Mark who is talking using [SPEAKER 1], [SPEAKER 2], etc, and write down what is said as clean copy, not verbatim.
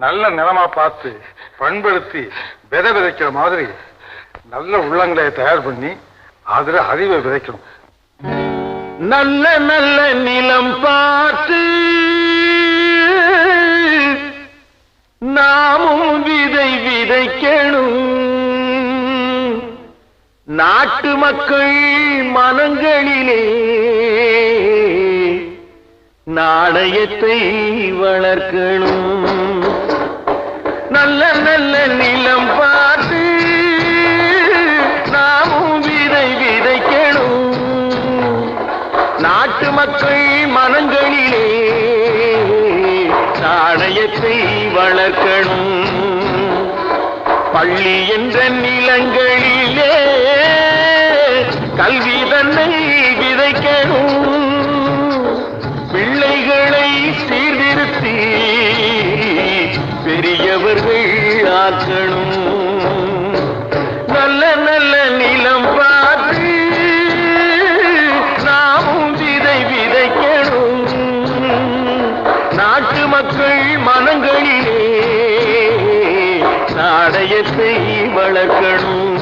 [SPEAKER 1] நல்ல நிலமா பார்த்து பண்படுத்தி விதை விதைக்கிற மாதிரி நல்ல உள்ளங்களை தயார் பண்ணி அதுல அறிவை விதைக்கணும்.
[SPEAKER 2] நல்ல நல்ல நிலம் பார்த்து நாமும் விதை விதைக்கணும். நாட்டு மக்கள் மனங்களிலே நாணயத்தை வளர்க்கணும். நல்ல நல்ல நிலம் பார்த்து நாமும் விதை விதைக்கணும். நாட்டு மக்கள் மனங்களிலே நாணயத்தை வளர்க்கணும். பள்ளி என்ற நிலங்களிலே கல்வி தன்னை விதைக்கணும். பிள்ளைகளை சீர்திருத்தி பெரியவர்கள் ஆக்கணும். நல்ல நல்ல நிலம் பார்த்து நாமும் விதை விதைக்கணும். நாட்டு மக்கள் மனங்களிலே நாணயத்தை வளர்க்கணும்.